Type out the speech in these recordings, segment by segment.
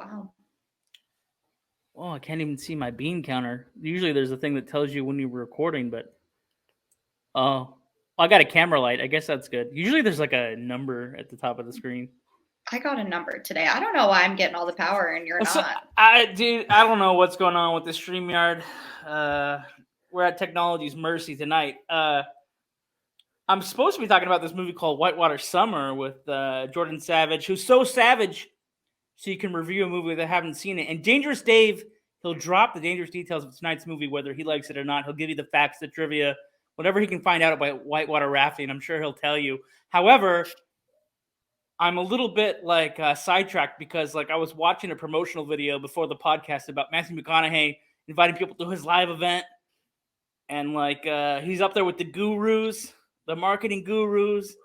Wow. Oh, I can't even see my bean counter. Usually there's a thing that tells you when you're recording, but oh, I got a camera light. I guess that's good. Usually there's like a number at the top of the screen. I got a number today. I don't know why I'm getting all the power and you're So, not. I don't know what's going on with the StreamYard. We're at technology's mercy tonight. I'm supposed to be talking about this movie called Whitewater Summer with Jordan Savage, who's so savage so you can review a movie that haven't seen it. And Dangerous Dave, he'll drop the dangerous details of tonight's movie, whether he likes it or not. He'll give you the facts, the trivia, whatever he can find out about whitewater rafting. I'm sure he'll tell you. However, I'm a little bit like sidetracked because like I was watching a promotional video before the podcast about Matthew McConaughey inviting people to his live event. And like he's up there with the gurus, the marketing gurus,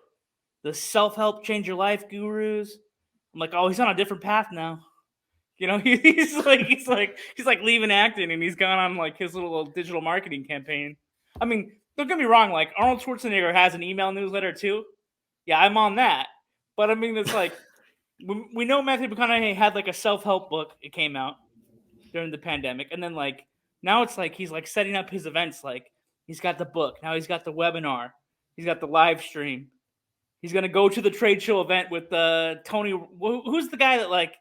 the self-help change your life gurus. I'm like, oh, he's on a different path now. You know, he's like leaving acting and he's gone on like his little digital marketing campaign. I mean, don't get me wrong, like Arnold Schwarzenegger has an email newsletter too. Yeah, I'm on that. But I mean, it's like we know Matthew McConaughey had like a self-help book. It came out during the pandemic, and then like now it's like he's like setting up his events. Like he's got the book, now he's got the webinar, he's got the live stream. He's gonna go to the trade show event with Tony. Who's the guy that like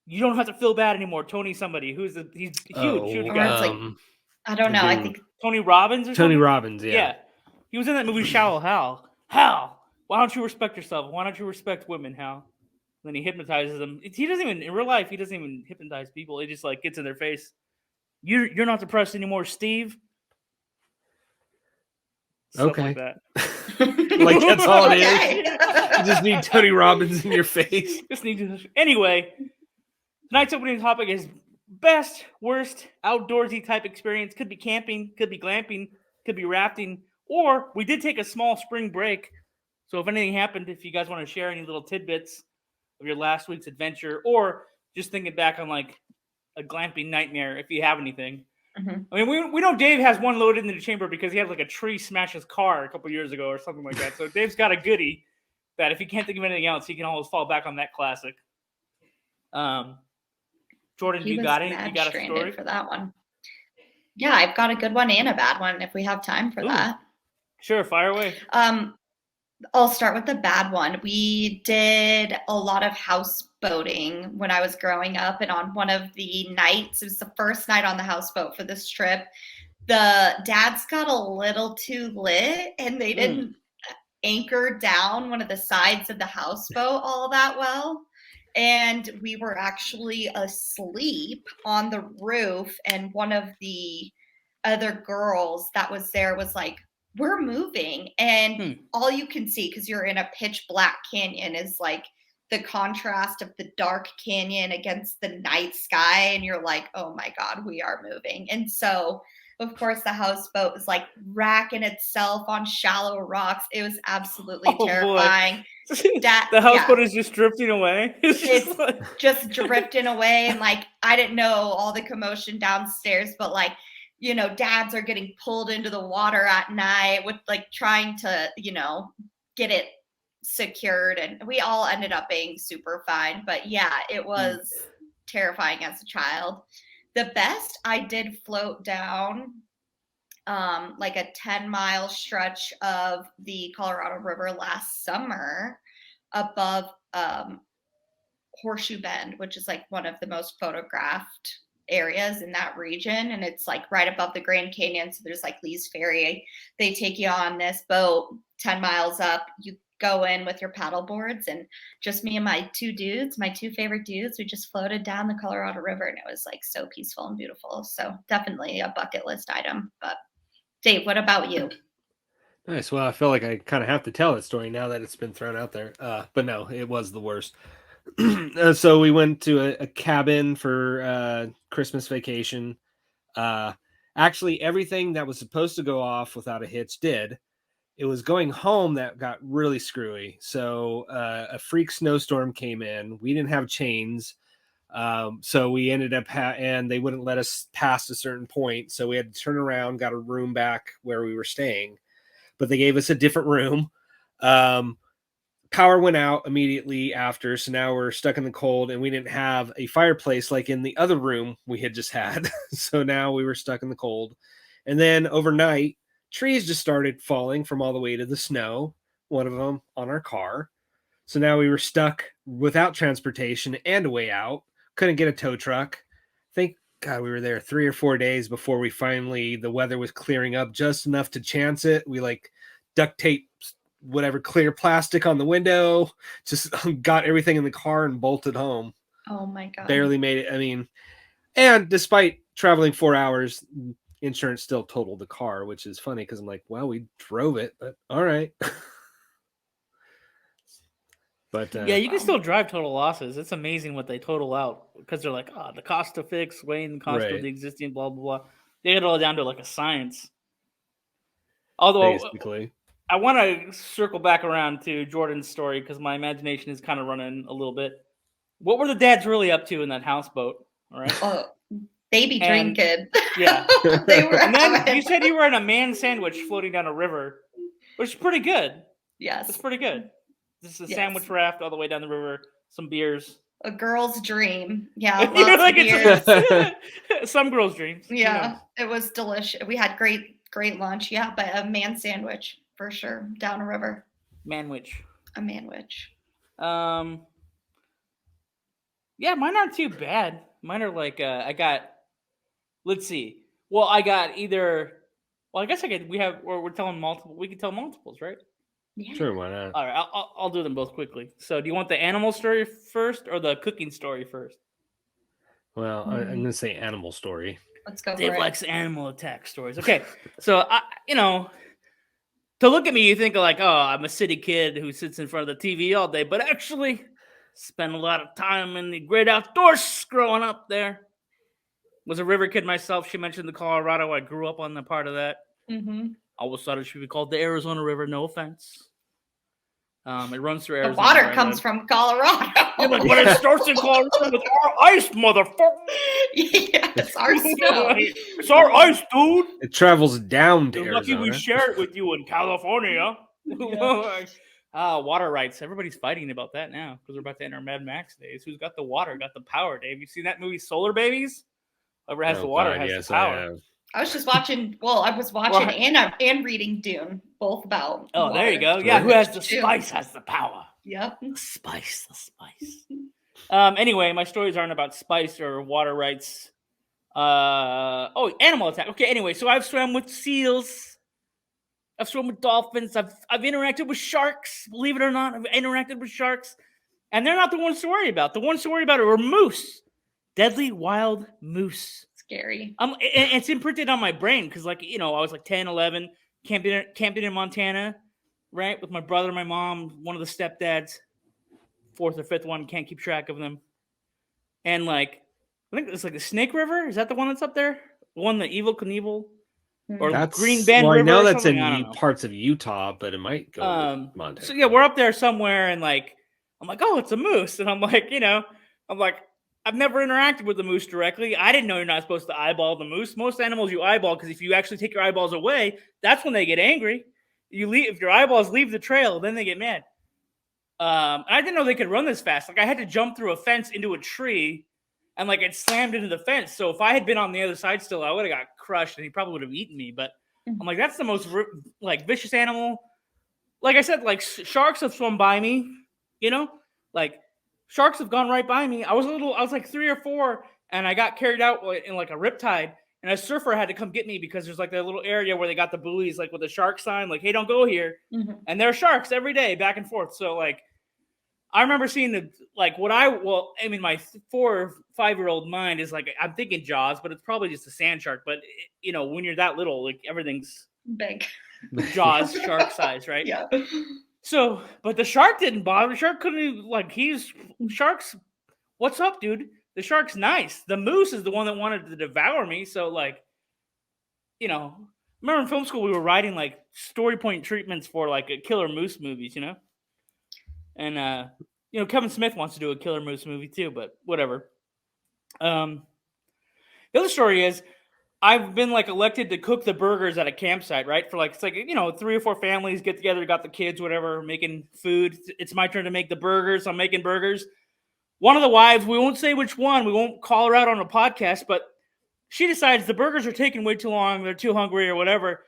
you don't have to feel bad anymore? Tony somebody he's huge guy. I don't know. I think Tony Robbins or Tony something? Robbins. Yeah, he was in that movie Shallow Hal. Hal, why don't you respect yourself? Why don't you respect women, Hal? And then he hypnotizes them. He doesn't even in real life. He doesn't even hypnotize people. He just like gets in their face. You're not depressed anymore, Steve. Stuff Okay. like that. Like that's all it is. You just need Tony Robbins in your face. Anyway, tonight's opening topic is best, worst, outdoorsy type experience. Could be camping, could be glamping, could be rafting, or we did take a small spring break. So if anything happened, if you guys want to share any little tidbits of your last week's adventure, or just thinking back on like a glamping nightmare, if you have anything. Mm-hmm. I mean, we know Dave has one loaded in the chamber because he had like a tree smash his car a couple years ago or something like that. So Dave's got a goodie that if he can't think of anything else, he can always fall back on that classic. Jordan, you got it? You got a story for that one? Yeah, I've got a good one and a bad one if we have time for that. Sure, fire away. I'll start with the bad one. We did a lot of houseboating when I was growing up, and on one of the nights, it was the first night on the houseboat for this trip, the dads got a little too lit and they didn't anchor down one of the sides of the houseboat all that well. And we were actually asleep on the roof, and one of the other girls that was there was like, we're moving. And all you can see, because you're in a pitch black canyon, is like the contrast of the dark canyon against the night sky. And you're like, oh my God, we are moving. And so, of course, the houseboat was like racking itself on shallow rocks. It was absolutely terrifying. The houseboat is just drifting away. It's just drifting away. And like, I didn't know all the commotion downstairs, but like, you know, dads are getting pulled into the water at night with like trying to, you know, get it secured. And we all ended up being super fine. But yeah, it was terrifying as a child. The best, I did float down like a 10-mile stretch of the Colorado River last summer above Horseshoe Bend, which is like one of the most photographed areas in that region, and it's like right above the Grand Canyon. So there's like Lee's Ferry. They take you on this boat 10 miles up. You go in with your paddle boards, and just me and my two favorite dudes, we just floated down the Colorado River, and it was like so peaceful and beautiful. So definitely a bucket list item. But Dave, what about you? Nice. Well, I feel like I kind of have to tell that story now that it's been thrown out there. But no, it was the worst. So we went to a cabin for Christmas vacation. Actually, everything that was supposed to go off without a hitch did. It was going home that got really screwy. So a freak snowstorm came in. We didn't have chains. So we ended up and they wouldn't let us past a certain point. So we had to turn around, got a room back where we were staying. But they gave us a different room. power went out immediately after, so now we're stuck in the cold, and we didn't have a fireplace like in the other room we had just had. So now we were stuck in the cold. And then overnight, trees just started falling from all the way to the snow, one of them on our car. So now we were stuck without transportation and a way out. Couldn't get a tow truck. Thank God we were there 3 or 4 days before the weather was clearing up just enough to chance it. We like duct tape whatever clear plastic on the window, just got everything in the car and bolted home. Oh my God. Barely made it. I mean, and despite traveling 4 hours, insurance still totaled the car, which is funny because I'm like, well, we drove it, but all right. But yeah, you can still drive total losses. It's amazing what they total out because they're like, the cost to fix, weighing the cost of the existing, blah, blah, blah. They get it all down to like a science. Although, basically, I want to circle back around to Jordan's story because my imagination is kind of running a little bit. What were the dads really up to in that houseboat? All right. Oh, baby drinking. Yeah. They were. And then you said you were in a man sandwich floating down a river, which is pretty good. Yes. It's pretty good. This is a sandwich raft all the way down the river, some beers. A girl's dream. Yeah. Lots of beers. Some girls' dreams. Yeah. It was delicious. We had great lunch. Yeah. But a man sandwich for sure. Down a river. Manwich. A manwich. Yeah, mine aren't too bad. Mine are like, let's see. Well, I got I guess we're telling multiple. We can tell multiples, right? Yeah. Sure, why not? All right, I'll do them both quickly. So, do you want the animal story first or the cooking story first? Well, I'm going to say animal story. Let's go. Dave likes animal attack stories. Okay, so to look at me, you think like, oh, I'm a city kid who sits in front of the TV all day, but actually spent a lot of time in the great outdoors growing up there. Was a river kid myself. She mentioned the Colorado. I grew up on the part of that. Mm-hmm. Always thought it should be called the Arizona River. No offense. It runs through Arizona. The water comes from Colorado. Yeah, but when it starts in Colorado with our ice, motherfucker. Yeah, it's our snow. It's our ice, dude. It travels down to You're Arizona. lucky we share it with you in California. Yeah. Water rights. Everybody's fighting about that now because we're about to enter Mad Max days. Who's got the water? Got the power, Dave? You seen that movie Solar Babies? Whoever has the water has the power. I was just watching. Well, I was watching and reading Dune, both about. Oh, water. there you go. Yeah, who has the spice has the power. Yep. The spice. Anyway, my stories aren't about spice or water rights. Animal attack. Okay, anyway, so I've swam with seals. I've swum with dolphins. I've interacted with sharks. Believe it or not, I've interacted with sharks. And they're not the ones to worry about. The ones to worry about are moose. Deadly wild moose. Scary. It's imprinted on my brain because, I was like 10, 11, camped in Montana, right, with my brother, my mom, one of the stepdads, fourth or fifth one, can't keep track of them. And I think it's like the Snake River. Is that the one that's up there? The one, the Evil Knievel, or that's, Green Bend River? I know that's in parts of Utah, but it might go to Montana. So yeah, we're up there somewhere, and I'm like, oh, it's a moose, and I'm like, I've never interacted with the moose directly. I didn't know you're not supposed to eyeball the moose. Most animals you eyeball because if you actually take your eyeballs away, that's when they get angry. If your eyeballs leave the trail, then they get mad. I didn't know they could run this fast. I had to jump through a fence into a tree, and it slammed into the fence. So if I had been on the other side still, I would have got crushed, and he probably would have eaten me. But I'm like, that's the most vicious animal. Like I said, sharks have swum by me. Sharks have gone right by me. I was like 3 or 4, and I got carried out in a riptide, and a surfer had to come get me because there's that little area where they got the buoys, with the shark sign, hey, don't go here. Mm-hmm. And there are sharks every day back and forth. So I remember seeing my 4 or 5-year-old mind is I'm thinking Jaws, but it's probably just a sand shark. But when you're that little, everything's big. Jaws shark size, right? Yeah. So, but the shark didn't bother. The shark couldn't, sharks, what's up, dude? The shark's nice. The moose is the one that wanted to devour me. So, remember in film school, we were writing, story point treatments for, killer moose movies, And, Kevin Smith wants to do a killer moose movie too, but whatever. The other story is, I've been like elected to cook the burgers at a campsite, right? For like, it's like, 3 or 4 families get together, got the kids, whatever, making food. It's my turn to make the burgers. I'm making burgers. One of the wives, we won't say which one, we won't call her out on a podcast, but she decides the burgers are taking way too long, they're too hungry or whatever.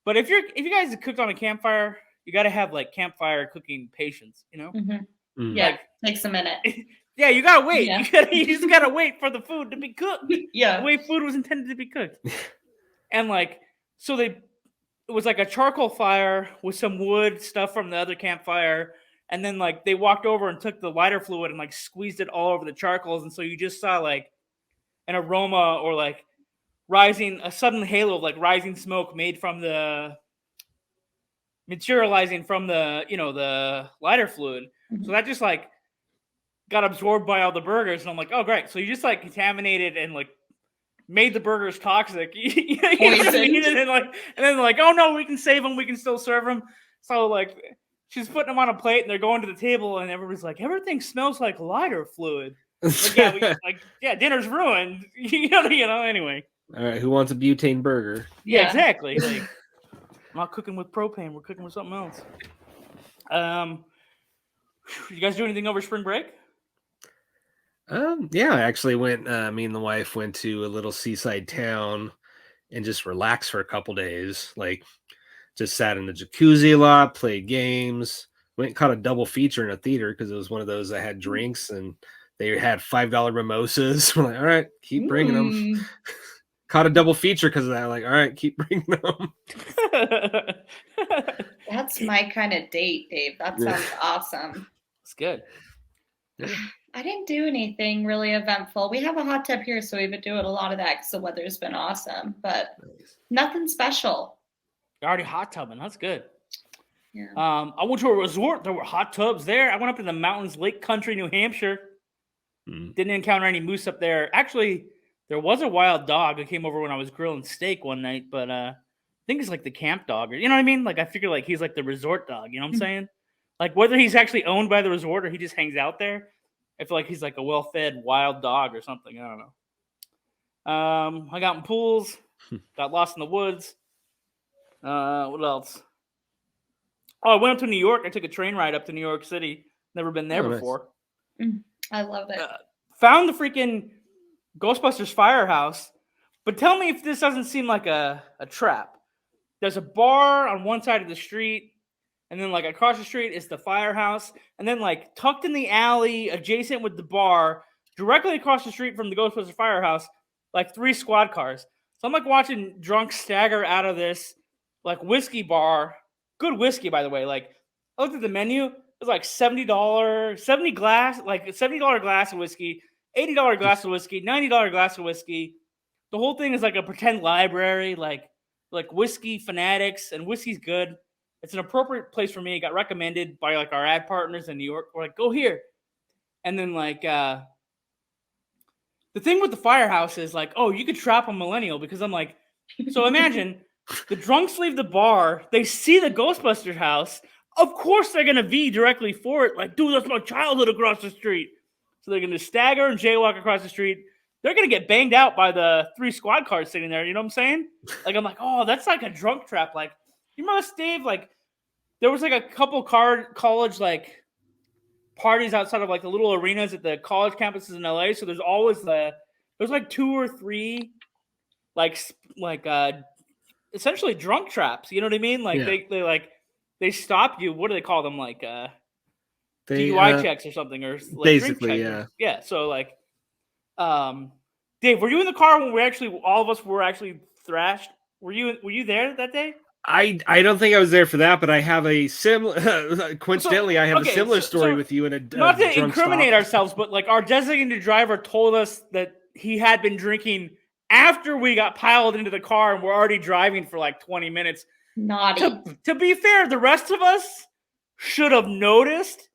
But if you guys have cooked on a campfire, you got to have like campfire cooking patience, Mm-hmm. Yeah, takes a minute. Yeah, you gotta wait. Yeah. You just gotta wait for the food to be cooked. Yeah, the way food was intended to be cooked. And like, so it was like a charcoal fire with some wood stuff from the other campfire, and then like they walked over and took the lighter fluid and like squeezed it all over the charcoals, and so you just saw like an aroma or like a sudden halo of like rising smoke made from materializing from the the lighter fluid. Mm-hmm. So that just like got absorbed by all the burgers, and I'm like, oh great. So you just like contaminated and like made the burgers toxic. And then like, oh no, we can save them, we can still serve them. So like she's putting them on a plate and they're going to the table and everybody's like, everything smells like lighter fluid. Like, dinner's ruined. Anyway. All right, who wants a butane burger? Yeah, exactly. Like, I'm not cooking with propane. We're cooking with something else. You guys do anything over spring break? Yeah, I actually went. Me and the wife went to a little seaside town and just relaxed for a couple days. Like, just sat in the jacuzzi a lot, played games. Went and caught a double feature in a theater because it was one of those that had drinks and they had $5 mimosas. We're like, all right, keep bringing them. Caught a double feature because of that. Like, all right, keep bringing them. That's my kind of date, Dave. That sounds awesome. It's good. Yeah. I didn't do anything really eventful. We have a hot tub here, so we've been doing a lot of that because the weather's been awesome, but nothing special. You're already hot tubbing. That's good. Yeah. I went to a resort. There were hot tubs there. I went up in the mountains, Lake Country, New Hampshire. Didn't encounter any moose up there. Actually, there was a wild dog that came over when I was grilling steak one night, but I think it's like the camp dog, or you know what I mean? Like I figure like he's like the resort dog, you know what I'm saying? Like whether he's actually owned by the resort or he just hangs out there, I feel like he's like a well-fed wild dog or something. I don't know. I got in pools, got lost in the woods. What else? Oh, I went up to New York. I took a train ride up to New York City. Never been there before. Nice. I love it. Found the freaking Ghostbusters firehouse, but tell me if this doesn't seem like a trap. There's a bar on one side of the street, and then like across the street is the firehouse, and then like tucked in the alley adjacent with the bar, directly across the street from the Ghostbusters firehouse, like 3 squad cars. So I'm like watching drunks stagger out of this like whiskey bar. Good whiskey, by the way. Like I looked at the menu, it was like $70 glass of whiskey. $80 glass of whiskey, $90 glass of whiskey. The whole thing is like a pretend library, like whiskey fanatics, and whiskey's good. It's an appropriate place for me. It got recommended by like our ad partners in New York. We're like, go here. And then like the thing with the firehouse is like, oh, you could trap a millennial because I'm like, so imagine the drunks leave the bar, they see the Ghostbusters house. Of course they're gonna be directly for it. Like, dude, that's my childhood across the street. So they're going to stagger and jaywalk across the street. They're going to get banged out by the 3 squad cars sitting there. You know what I'm saying? Like, I'm like, oh, that's like a drunk trap. Like, you remember, Steve? Like, there was like a couple college like parties outside of like the little arenas at the college campuses in LA. So there's always there's like 2 or 3 like essentially drunk traps. You know what I mean? Like they stop you. What do they call them? Like DUI checks or something, or like basically, yeah. Yeah. So like, Dave, were you in the car when all of us were actually thrashed? Were you there that day? I don't think I was there for that, but I have a similar. Coincidentally, I have a similar story with you in a not to incriminate ourselves, but like our designated driver told us that he had been drinking after we got piled into the car and we're already driving for like 20 minutes. Naughty. To be fair, the rest of us should have noticed.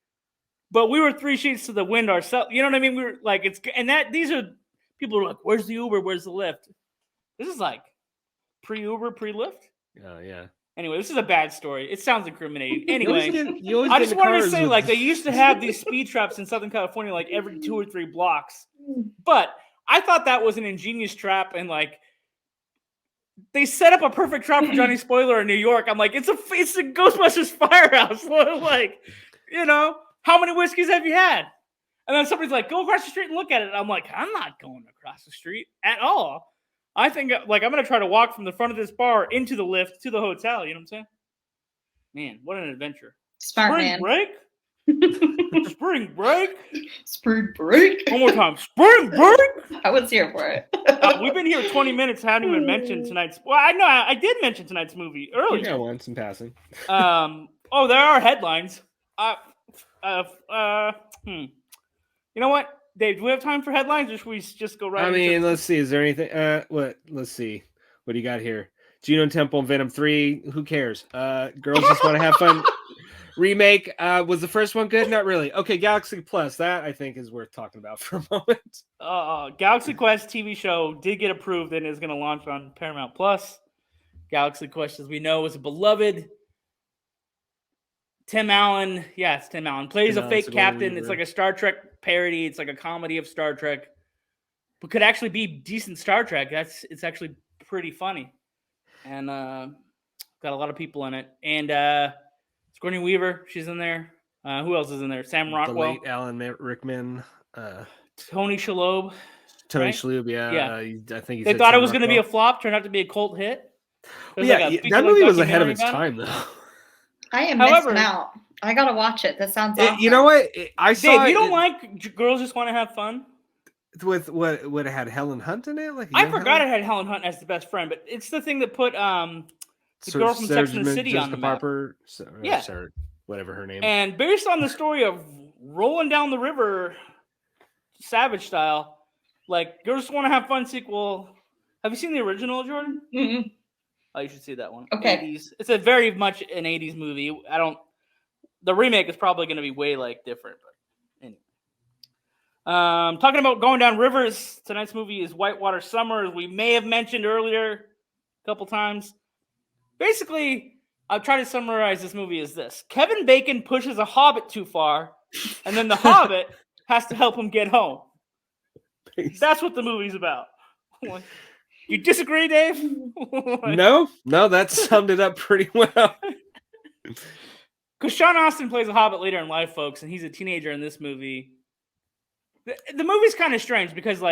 But we were 3 sheets to the wind ourselves. You know what I mean? We were like, these are people who are like, where's the Uber? Where's the Lyft? This is like pre-Uber, pre-Lyft. Yeah. Anyway, this is a bad story. It sounds incriminating. Anyway, I just wanted to say, like, they used to have these speed traps in Southern California, like every 2 or 3 blocks. But I thought that was an ingenious trap. And like, they set up a perfect trap for Johnny Spoiler in New York. I'm like, it's a Ghostbusters firehouse. Like, how many whiskeys have you had? And then somebody's like, go across the street and look at it. I'm like, I'm not going across the street at all. I think like I'm going to try to walk from the front of this bar into the lift to the hotel. You know what I'm saying? Man, what an adventure. Smart Spring man. break? Spring break? Spring break. One more time. Spring break? I was here for it. We've been here 20 minutes. Haven't even mentioned tonight's. Well, I know I did mention tonight's movie earlier. Yeah, once in passing. There are headlines. You know what, Dave? Do we have time for headlines, or should we just go right? Let's see. Is there anything? Let's see. What do you got here? Juno Temple and Venom 3. Who cares? Girls Just Want to Have Fun. Remake. Was the first one good? Not really. Okay, Galaxy Plus. That I think is worth talking about for a moment. Galaxy Quest TV show did get approved and is going to launch on Paramount Plus. Galaxy Quest, as we know, is a beloved. Tim Allen, it's Tim Allen, plays a fake captain. It's like a Star Trek parody. It's like a comedy of Star Trek, but could actually be decent Star Trek. It's actually pretty funny, and got a lot of people in it. And Sigourney Weaver, she's in there. Who else is in there? Sam Rockwell, the late Alan Rickman, Tony Shalhoub. Tony right? Shalhoub, yeah. I think they thought it was going to be a flop. Turned out to be a cult hit. That movie was ahead of its time, though. I am missing out. I gotta watch it. That sounds awesome. You know what? I saw. Dave, you don't like Girls Just Want to Have Fun? With what it had Helen Hunt in it? I forgot it had Helen Hunt as the best friend, but it's the thing that put the girl from Sex and the City on the map. Sarah, whatever her name. And based on the story of rolling down the river, Savage style, like Girls Just Want to Have Fun sequel. Have you seen the original, Jordan? Mm-hmm. Oh, you should see that one. Okay. 80s. It's a very much an 80s movie. The remake is probably going to be way different, but anyway. Talking about going down rivers, tonight's movie is Whitewater Summer, as we may have mentioned earlier a couple times. Basically, I'll try to summarize this movie as this. Kevin Bacon pushes a Hobbit too far, and then the Hobbit has to help him get home. That's what the movie's about. You disagree, Dave? No, that summed it up pretty well. Because Sean Astin plays a Hobbit later in life, folks, and he's a teenager in this movie. The movie's kind of strange because,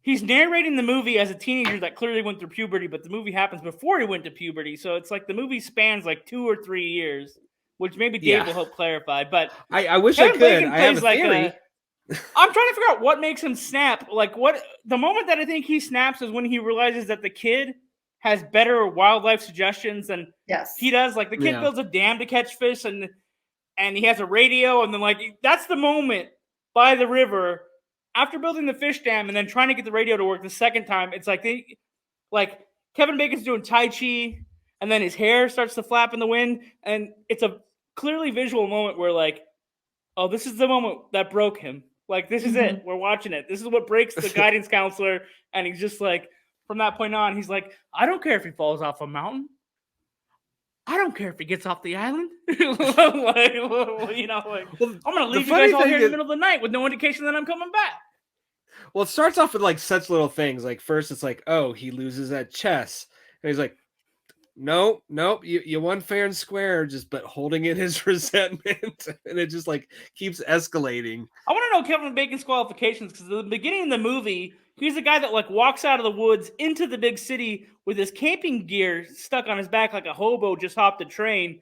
he's narrating the movie as a teenager that clearly went through puberty, but the movie happens before he went to puberty. So it's like the movie spans 2 or 3 years, which maybe Dave will help clarify. But I wish Kevin I could. Bacon I have a theory. I'm trying to figure out what makes him snap. The moment that I think he snaps is when he realizes that the kid has better wildlife suggestions than he does. Like the kid builds a dam to catch fish and he has a radio. And then that's the moment by the river after building the fish dam and then trying to get the radio to work the second time. It's Kevin Bacon's doing Tai Chi and then his hair starts to flap in the wind. And it's a clearly visual moment where oh, this is the moment that broke him. This is it. We're watching it. This is what breaks the guidance counselor. And he's just from that point on, he's I don't care if he falls off a mountain. I don't care if he gets off the island. I'm going to leave you guys all here in the middle of the night with no indication that I'm coming back. Well, it starts off with such little things. First it's oh, he loses at chess. And he's nope, you won fair and square, but holding in his resentment, and it just keeps escalating. I want to know Kevin Bacon's qualifications because at the beginning of the movie, he's the guy that walks out of the woods into the big city with his camping gear stuck on his back like a hobo just hopped a train,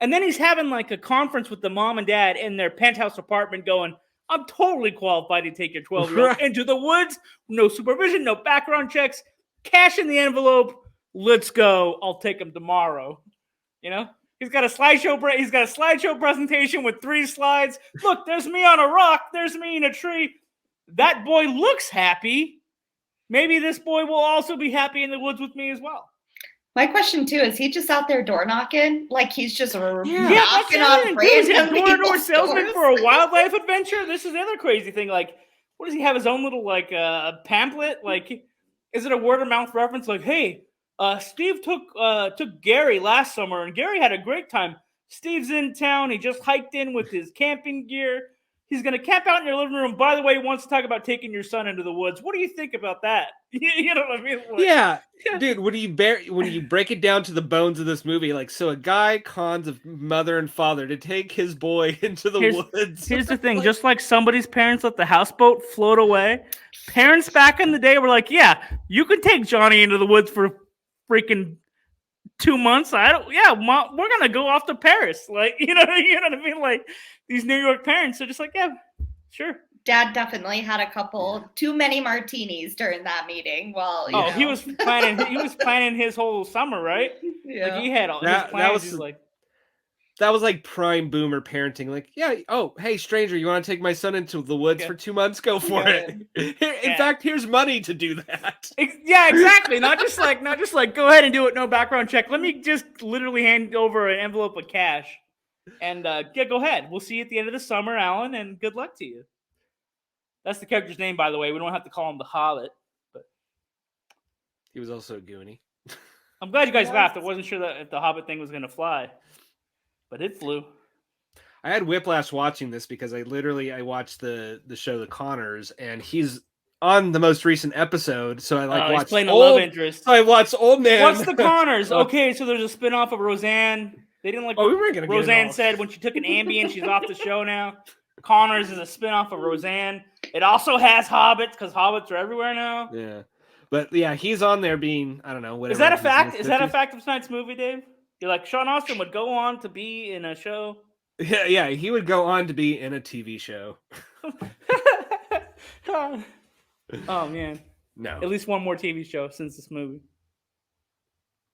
and then he's having a conference with the mom and dad in their penthouse apartment, going, "I'm totally qualified to take your 12-year-old into the woods, no supervision, no background checks, cash in the envelope." Let's go. I'll take him tomorrow. He's got a slideshow. He's got a slideshow presentation with 3 slides. Look, there's me on a rock. There's me in a tree. That boy looks happy. Maybe this boy will also be happy in the woods with me as well. My question too is: he just out there door knocking? He's just knocking on random door-to-door salesman for a wildlife adventure? This is the other crazy thing. What does he have? His own little pamphlet? Is it a word of mouth reference? Hey. Steve took Gary last summer, and Gary had a great time. Steve's in town. He just hiked in with his camping gear. He's going to camp out in your living room. By the way, he wants to talk about taking your son into the woods. What do you think about that? You know what I mean? Like, yeah, dude. When you break it down to the bones of this movie, like, so a guy cons a mother and father to take his boy into the woods. Here's the thing: just like somebody's parents let the houseboat float away, parents back in the day were like, "Yeah, you can take Johnny into the woods for freaking 2 months. Mom, we're gonna go off to Paris." Like, you know what I mean? Like, these New York parents are just like, "Yeah, sure." Dad definitely had a couple too many martinis during that meeting. Well, you know. He was planning his whole summer, right? Yeah. Like, he had all his plans. That was like prime boomer parenting. Like, yeah, oh, hey, stranger, you want to take my son into the woods for 2 months? Go for it. In fact, here's money to do that. Yeah, exactly. Not just like go ahead and do it. No background check. Let me just literally hand over an envelope of cash, and go ahead. We'll see you at the end of the summer, Alan, and good luck to you. That's the character's name, by the way. We don't have to call him the Hobbit, but he was also a Goonie. I'm glad you guys laughed. I wasn't sure that if the Hobbit thing was going to fly, but it flew. I had whiplash watching this because I watched the show The Connors, and he's on the most recent episode. So I watched he's playing a love interest. So I watched Old Man. What's The Connors? Okay, so there's a spinoff of Roseanne. They didn't like. Oh, we weren't gonna. Roseanne said when she took an Ambien, she's off the show now. Connors is a spinoff of Roseanne. It also has Hobbits because Hobbits are everywhere now. Yeah, but yeah, he's on there being, I don't know, whatever. Is that a fact? Is that a fact of tonight's movie, Dave? You're like, Sean Austin would go on to be in a show. Yeah, he would go on to be in a TV show. Oh man, no. At least one more TV show since this movie.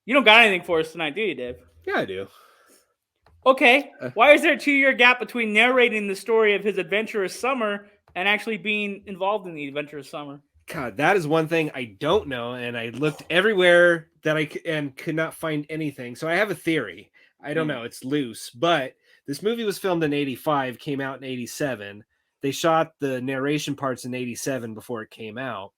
You don't got anything for us tonight, do you, Dave? Yeah, I do. Okay, why is there a 2-year gap between narrating the story of his adventurous summer and actually being involved in the adventurous summer? God, that is one thing I don't know, and I looked everywhere and could not find anything. So I have a theory. I don't know, it's loose, but this movie was filmed in 85, came out in 87. They shot the narration parts in 87 before it came out.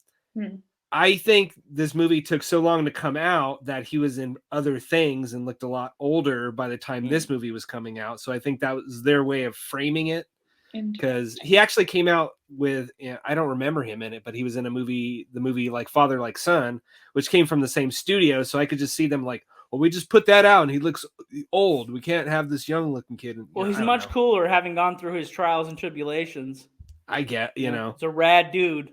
I think this movie took so long to come out that he was in other things and looked a lot older by the time this movie was coming out. So I think that was their way of framing it, because he actually came out with, I don't remember him in it, but he was in the movie like Father Like Son, which came from the same studio. So I could just see them like, well, we just put that out and he looks old. We can't have this young looking kid. Well, he's much cooler having gone through his trials and tribulations. I get, It's a rad dude.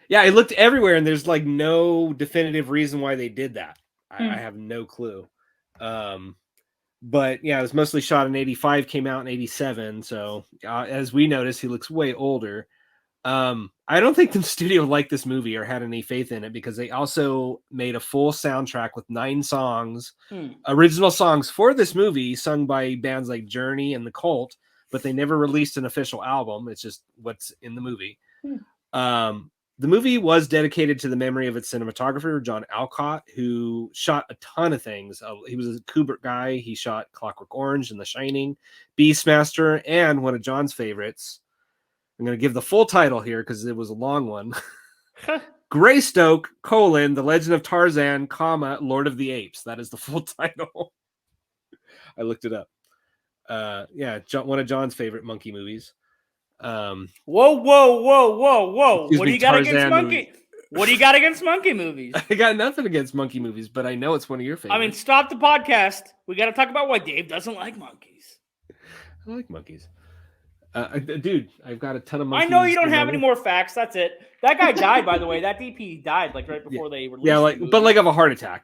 Yeah, I looked everywhere, and there's like no definitive reason why they did that. I have no clue. But yeah, it was mostly shot in 85, came out in 87. So as we noticed, he looks way older. I don't think the studio liked this movie or had any faith in it, because they also made a full soundtrack with 9 songs, original songs for this movie, sung by bands like Journey and The Cult, but they never released an official album. It's just what's in the movie. The movie was dedicated to the memory of its cinematographer, John Alcott, who shot a ton of things. He was a Kubrick guy. He shot Clockwork Orange and The Shining, Beastmaster, and one of John's favorites. I'm going to give the full title here because it was a long one. Greystoke, The Legend of Tarzan, Lord of the Apes. That is the full title. I looked it up. One of John's favorite monkey movies. Whoa! What do you got against monkey? What do you got against monkey movies? I got nothing against monkey movies, but I know it's one of your favorites. I mean, stop the podcast. We got to talk about why Dave doesn't like monkeys. I like monkeys. Dude, I've got a ton of monkeys. I know you don't have any more facts. That's it. That guy died, by the way. That DP died like right before they released. Yeah, but of a heart attack.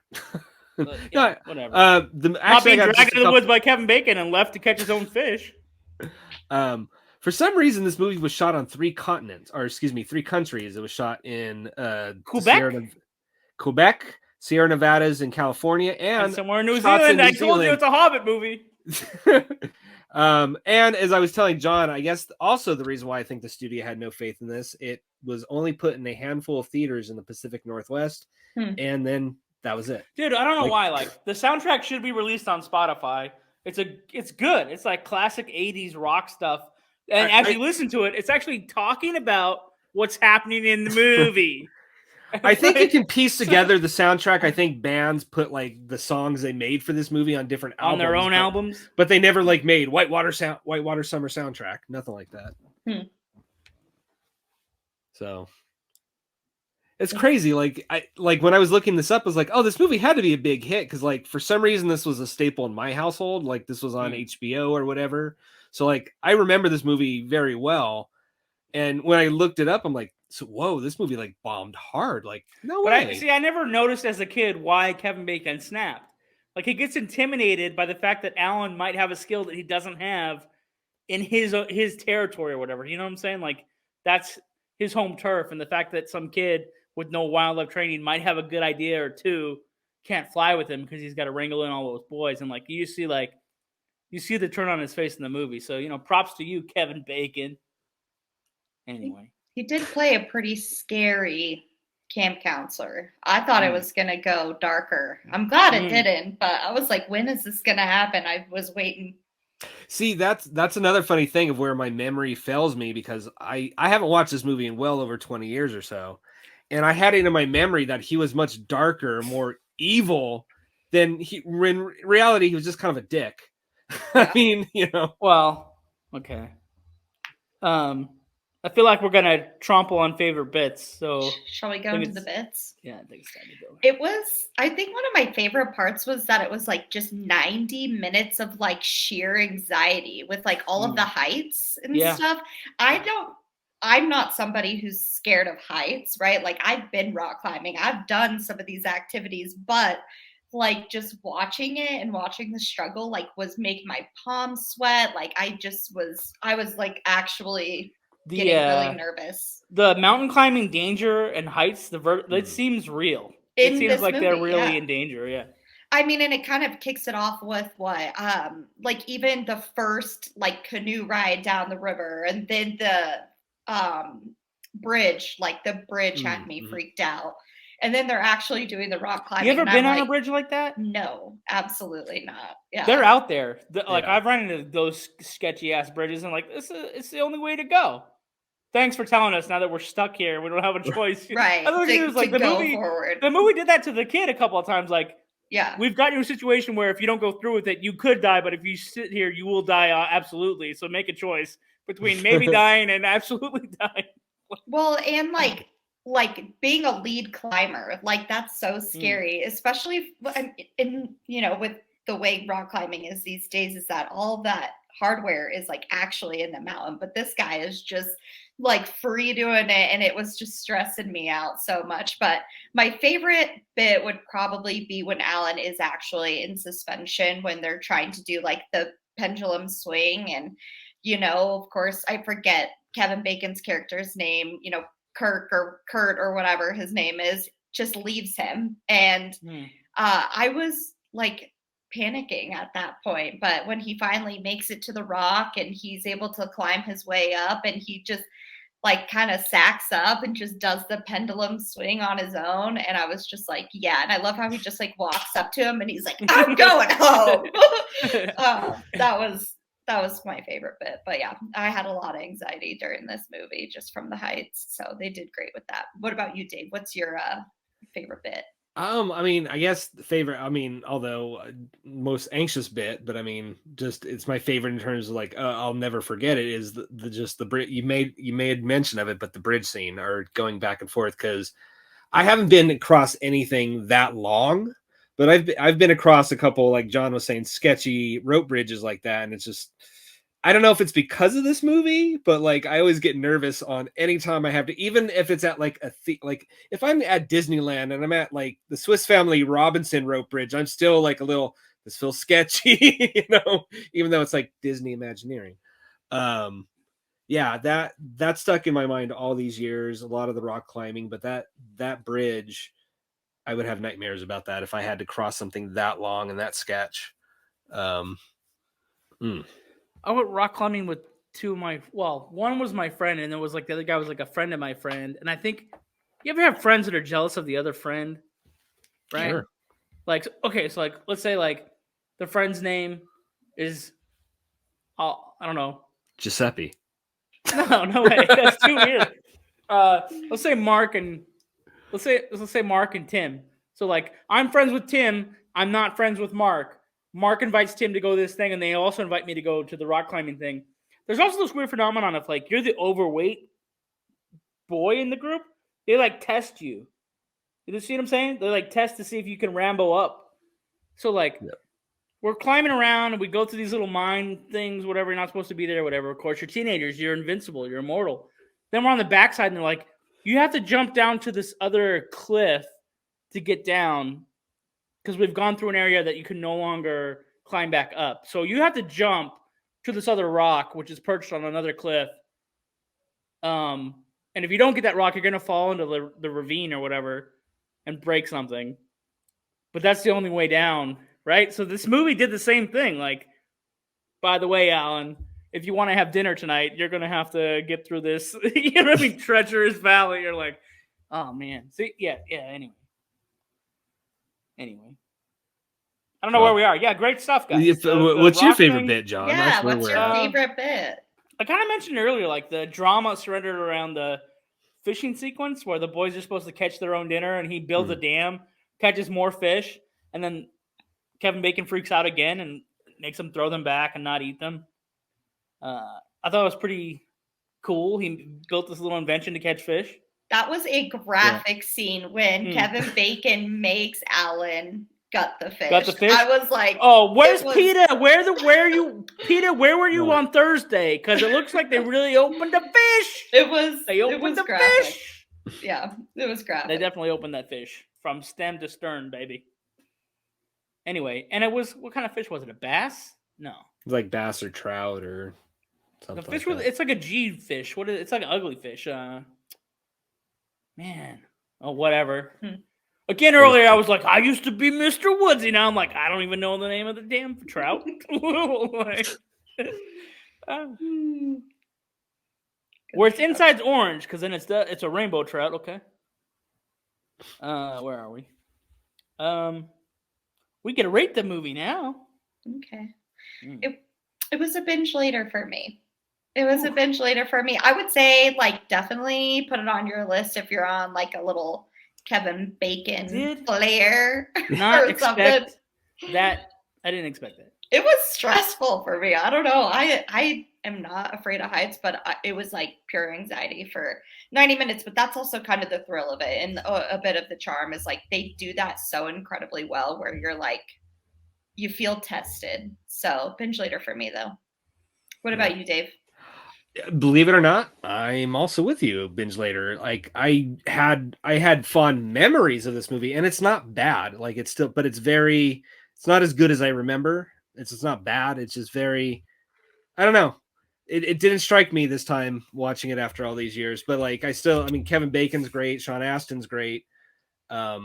Whatever. Not being dragged into the woods by Kevin Bacon and left to catch his own fish. For some reason, this movie was shot on 3 countries. It was shot in Quebec, Sierra Nevadas, and California, and somewhere in New Zealand. I told you it's a Hobbit movie. And as I was telling John, I guess also the reason why I think the studio had no faith in this, it was only put in a handful of theaters in the Pacific Northwest, and then that was it. Dude, I don't know why. Like, the soundtrack should be released on Spotify. It's good. It's like classic 80s rock stuff. And as you listen to it, it's actually talking about what's happening in the movie. I think you can piece together the soundtrack. I think bands put like the songs they made for this movie on different albums. On their own albums? But they never like made Whitewater Summer soundtrack. Nothing like that. So it's crazy. Like when I was looking this up, I was like, oh, this movie had to be a big hit because like for some reason this was a staple in my household. Like this was on HBO or whatever. So like I remember this movie very well. And when I looked it up, I'm like, so whoa, this movie like bombed hard. Like no way. I never noticed as a kid why Kevin Bacon snapped. Like he gets intimidated by the fact that Alan might have a skill that he doesn't have in his territory or whatever. You know what I'm saying? Like that's his home turf, and the fact that some kid with no wildlife training might have a good idea or two can't fly with him because he's got to wrangle in all those boys. And like you see the turn on his face in the movie. So props to you, Kevin Bacon. Anyway, he did play a pretty scary camp counselor. I thought it was gonna go darker. I'm glad it didn't, but I was like, when is this gonna happen? I was waiting. See, that's another funny thing of where my memory fails me because I haven't watched this movie in well over 20 years or so. And I had it in my memory that he was much darker, more evil than in reality, he was just kind of a dick. Yeah. I mean, Well, okay. I feel like we're gonna trample on favorite bits. So shall we go into the bits? Yeah, I think it's time to go. I think one of my favorite parts was that it was like just 90 minutes of like sheer anxiety with like all of the heights and stuff. I'm not somebody who's scared of heights, right? Like I've been rock climbing. I've done some of these activities, but like just watching it and watching the struggle like was making my palms sweat. Like I was like actually getting really nervous. The mountain climbing danger and heights, it seems real. It seems like they're really in danger. Yeah. I mean, and it kind of kicks it off with what, like even the first like canoe ride down the river, and then the bridge, like the bridge had me freaked out. And then they're actually doing the rock climbing. You ever been on a bridge like that? No, absolutely not. Yeah, they're out there. Like I've run into those sketchy ass bridges, and like it's the only way to go. Thanks for telling us. Now that we're stuck here, we don't have a choice. Right. The movie did that to the kid a couple of times. Like, yeah, we've got you in a situation where if you don't go through with it, you could die. But if you sit here, you will die absolutely. So make a choice between maybe dying and absolutely dying. Well, and like being a lead climber, like that's so scary, especially in with the way rock climbing is these days, is that all that hardware is like actually in the mountain, but this guy is just like free doing it, and it was just stressing me out so much. But my favorite bit would probably be when Alan is actually in suspension when they're trying to do like the pendulum swing, and of course I forget Kevin Bacon's character's name, Kurt or whatever his name is, just leaves him. And I was like panicking at that point. But when he finally makes it to the rock and he's able to climb his way up, and he just like kind of sacks up and just does the pendulum swing on his own. And I was just like, yeah. And I love how he just like walks up to him and he's like, I'm going home. That was my favorite bit. But yeah, I had a lot of anxiety during this movie just from the heights. So they did great with that. What about you, Dave? What's your favorite bit? I mean, I guess the favorite, although most anxious bit, but I mean, just it's my favorite in terms of like, I'll never forget it, is the bridge. You made mention of it, but the bridge scene or going back and forth, because I haven't been across anything that long, but I've been across a couple, like John was saying, sketchy rope bridges like that, and it's just, I don't know if it's because of this movie, but like I always get nervous on any time I have to, even if it's at like like if I'm at Disneyland and I'm at like the Swiss Family Robinson rope bridge, I'm still like this feels sketchy, even though it's like Disney Imagineering. Yeah, that stuck in my mind all these years, a lot of the rock climbing, but that bridge, I would have nightmares about that if I had to cross something that long and that sketch. I went rock climbing with one was my friend, and it was like the other guy was like a friend of my friend. And I think you ever have friends that are jealous of the other friend, right? Sure. Like, okay, so like let's say like the friend's name is, I don't know, Giuseppe. No way, that's too weird. Let's say Mark and let's say Mark and Tim. So like I'm friends with Tim, I'm not friends with Mark. Mark invites Tim to go to this thing, and they also invite me to go to the rock climbing thing. There's also this weird phenomenon of like you're the overweight boy in the group. They like test you. You see what I'm saying? They like test to see if you can rambo up. So like we're climbing around and we go through these little mine things, whatever. You're not supposed to be there, whatever. Of course, you're teenagers. You're invincible. You're immortal. Then we're on the backside and they're like, you have to jump down to this other cliff to get down because we've gone through an area that you can no longer climb back up. So you have to jump to this other rock, which is perched on another cliff. And if you don't get that rock, you're going to fall into the ravine or whatever and break something. But that's the only way down, right? So this movie did the same thing. Like, by the way, Alan, if you want to have dinner tonight, you're going to have to get through this, you know what I mean, treacherous valley. You're like, oh, man. See, yeah, anyway. I don't know where we are. Yeah, great stuff, guys. What's your favorite bit, John? Yeah, what's your favorite bit? I kind of mentioned earlier, like the drama surrendered around the fishing sequence where the boys are supposed to catch their own dinner and he builds a dam, catches more fish, and then Kevin Bacon freaks out again and makes them throw them back and not eat them. I thought it was pretty cool. He built this little invention to catch fish. That was a graphic scene when Kevin Bacon makes Alan gut the fish. I was like, "Oh, where's PETA? PETA? Where were you on Thursday? Because it looks like they really opened the fish." They opened the fish. Yeah, it was graphic. They definitely opened that fish from stem to stern, baby. Anyway, and it was what kind of fish was it? A bass? No, it's like bass or trout or something. The fish was it's like a G fish. What is it? It's like an ugly fish. Man, whatever. Again, earlier I was like, I used to be Mr. Woodsy. Now I'm like, I don't even know the name of the damn trout. Where it's inside's orange, because then it's a rainbow trout. Okay. Where are we? We can rate the movie now. Okay. It was a binge later for me. I would say, like, definitely put it on your list if you're on, like, a little Kevin Bacon flare. Not expect that. I didn't expect that. It was stressful for me. I don't know. I am not afraid of heights, but it was, like, pure anxiety for 90 minutes. But that's also kind of the thrill of it. And a bit of the charm is, like, they do that so incredibly well where you're, like, you feel tested. So binge later for me, though. What about you, Dave? Believe it or not, I'm also with you. Binge later. Like I had fond memories of this movie, and it's not bad. Like it's still, but it's not as good as I remember. It's not bad. It's just very, I don't know. It didn't strike me this time watching it after all these years. But like I mean, Kevin Bacon's great. Sean Astin's great. But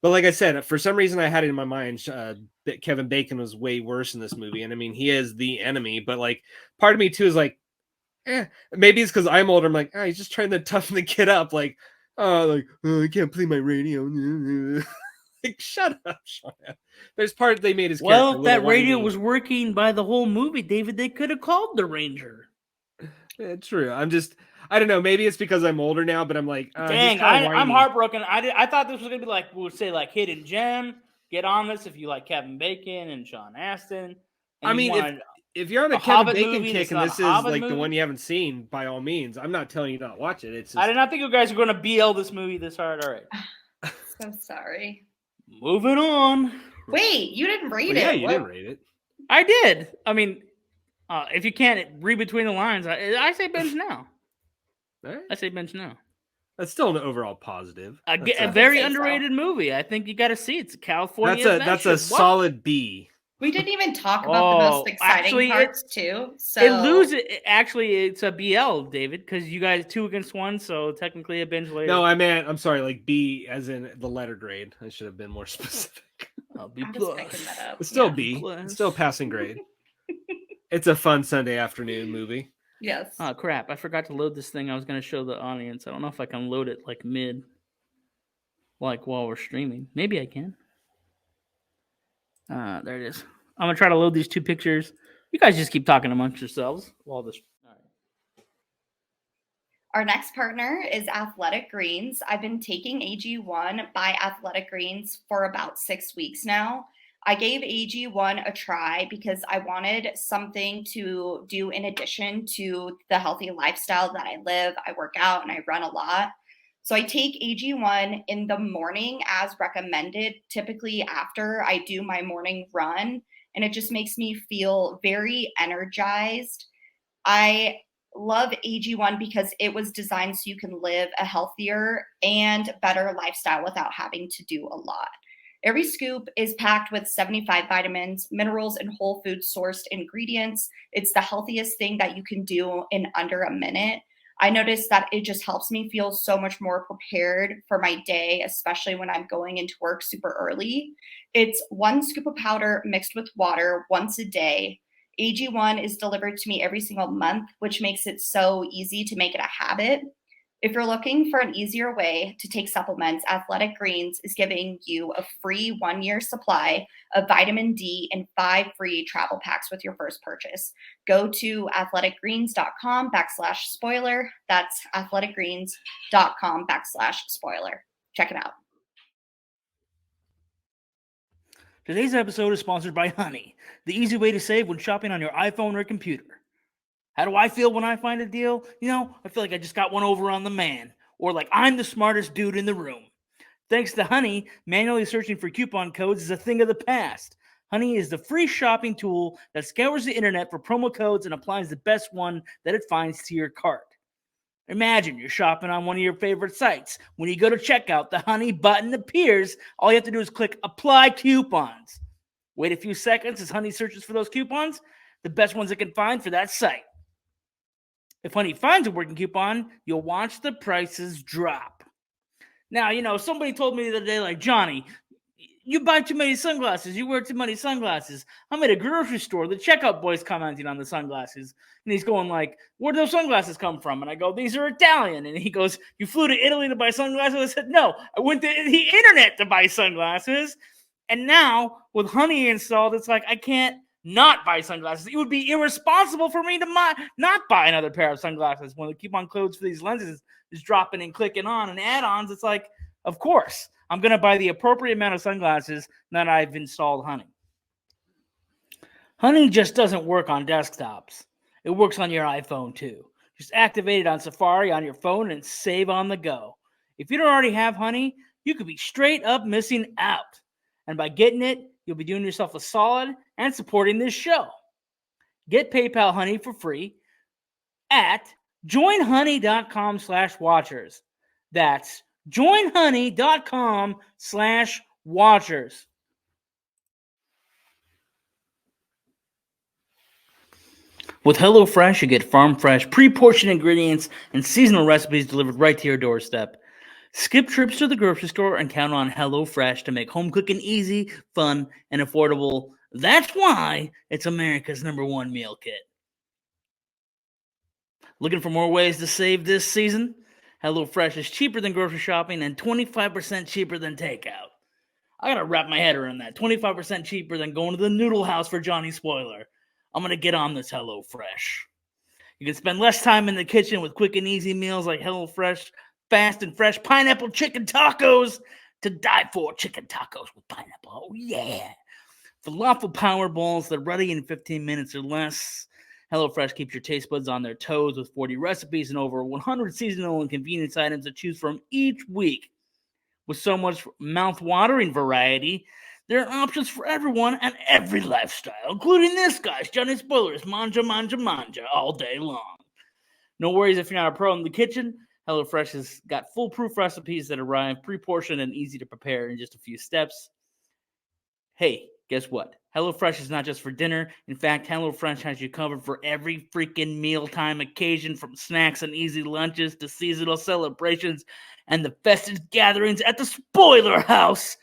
like I said, for some reason I had it in my mind that Kevin Bacon was way worse in this movie. And I mean, he is the enemy. But like, part of me too is like, maybe it's because I'm older. I'm like, he's just trying to toughen the kid up. Like, I can't play my radio. Like, shut up, Sean. There's part they made his character. Well, if that radio was working by the whole movie, David, they could have called the Ranger. Yeah, true. I don't know. Maybe it's because I'm older now, but I'm like, dang, I'm heartbroken. I thought this was gonna be like, we'll say like hidden gem. Get on this if you like Kevin Bacon and Sean Astin. I mean, if you're on a Kevin Bacon kick and this is like the one you haven't seen, by all means, I'm not telling you not to watch it. It's just... I did not think you guys were going to BL this movie this hard. All right. So sorry. Moving on. Wait, you didn't rate it. Yeah, you didn't rate it. I did. I mean, if you can't read between the lines, I say binge now. Right. I say binge now. That's still an overall positive. A very underrated movie. I think you got to see it. It's a California. That's a solid B. We didn't even talk about the most exciting parts too. So it's a BL, David, because you guys 2 against 1, so technically a binge later. No, I'm sorry, like B as in the letter grade. I should have been more specific. B+. It's still B. It's still passing grade. It's a fun Sunday afternoon movie. Yes. Oh crap! I forgot to load this thing. I was going to show the audience. I don't know if I can load it like mid, like while we're streaming. Maybe I can. There it is. I'm gonna try to load these 2 pictures. You guys just keep talking amongst yourselves while this. All right. Our next partner is Athletic Greens. I've been taking AG1 by Athletic Greens for about 6 weeks now. I gave AG1 a try because I wanted something to do in addition to the healthy lifestyle that I live. I work out and I run a lot. So I take AG1 in the morning as recommended, typically after I do my morning run, and it just makes me feel very energized. I love AG1 because it was designed so you can live a healthier and better lifestyle without having to do a lot. Every scoop is packed with 75 vitamins, minerals, and whole food sourced ingredients. It's the healthiest thing that you can do in under a minute. I noticed that it just helps me feel so much more prepared for my day, especially when I'm going into work super early. It's 1 scoop of powder mixed with water once a day. AG1 is delivered to me every single month, which makes it so easy to make it a habit. If you're looking for an easier way to take supplements, Athletic Greens is giving you a free 1-year supply of vitamin D and 5 free travel packs with your first purchase. Go to athleticgreens.com/spoiler. That's athleticgreens.com/spoiler. Check it out. Today's episode is sponsored by Honey, the easy way to save when shopping on your iPhone or computer. How do I feel when I find a deal? I feel like I just got one over on the man, or like I'm the smartest dude in the room. Thanks to Honey, manually searching for coupon codes is a thing of the past. Honey is the free shopping tool that scours the internet for promo codes and applies the best one that it finds to your cart. Imagine you're shopping on one of your favorite sites. When you go to checkout, the Honey button appears. All you have to do is click Apply Coupons. Wait a few seconds as Honey searches for those coupons, the best ones it can find for that site. If Honey finds a working coupon, you'll watch the prices drop. Now, somebody told me the other day, like, Johnny, you buy too many sunglasses. You wear too many sunglasses. I'm at a grocery store. The checkout boy's commenting on the sunglasses. And he's going like, where do those sunglasses come from? And I go, these are Italian. And he goes, you flew to Italy to buy sunglasses? I said, no, I went to the internet to buy sunglasses. And now with Honey installed, it's like I can't not buy sunglasses. It would be irresponsible for me to not buy another pair of sunglasses when the coupon codes for these lenses is dropping and clicking on and add-ons. It's like, of course, I'm going to buy the appropriate amount of sunglasses that I've installed Honey. Honey just doesn't work on desktops. It works on your iPhone too. Just activate it on Safari on your phone and save on the go. If you don't already have Honey, you could be straight up missing out. And by getting it, you'll be doing yourself a solid and supporting this show. Get PayPal Honey for free at joinhoney.com/watchers. That's joinhoney.com/watchers. With HelloFresh, you get farm fresh, pre-portioned ingredients and seasonal recipes delivered right to your doorstep. Skip trips to the grocery store and count on HelloFresh to make home cooking easy, fun, and affordable. That's why it's America's #1 meal kit. Looking for more ways to save this season? HelloFresh is cheaper than grocery shopping and 25% cheaper than takeout. I gotta wrap my head around that. 25% cheaper than going to the noodle house for Johnny Spoiler. I'm gonna get on this HelloFresh. You can spend less time in the kitchen with quick and easy meals like HelloFresh fast and fresh pineapple chicken tacos to die for. Chicken tacos with pineapple. Oh, yeah. Falafel power balls that are ready in 15 minutes or less. HelloFresh keeps your taste buds on their toes with 40 recipes and over 100 seasonal and convenience items to choose from each week. With so much mouth-watering variety, there are options for everyone and every lifestyle, including this guy's Johnny Spoilers, manja, manja, manja, all day long. No worries if you're not a pro in the kitchen. HelloFresh has got foolproof recipes that arrive pre-portioned and easy to prepare in just a few steps. Hey, guess what? HelloFresh is not just for dinner. In fact, HelloFresh has you covered for every freaking mealtime occasion, from snacks and easy lunches to seasonal celebrations and the festive gatherings at the Spoiler House.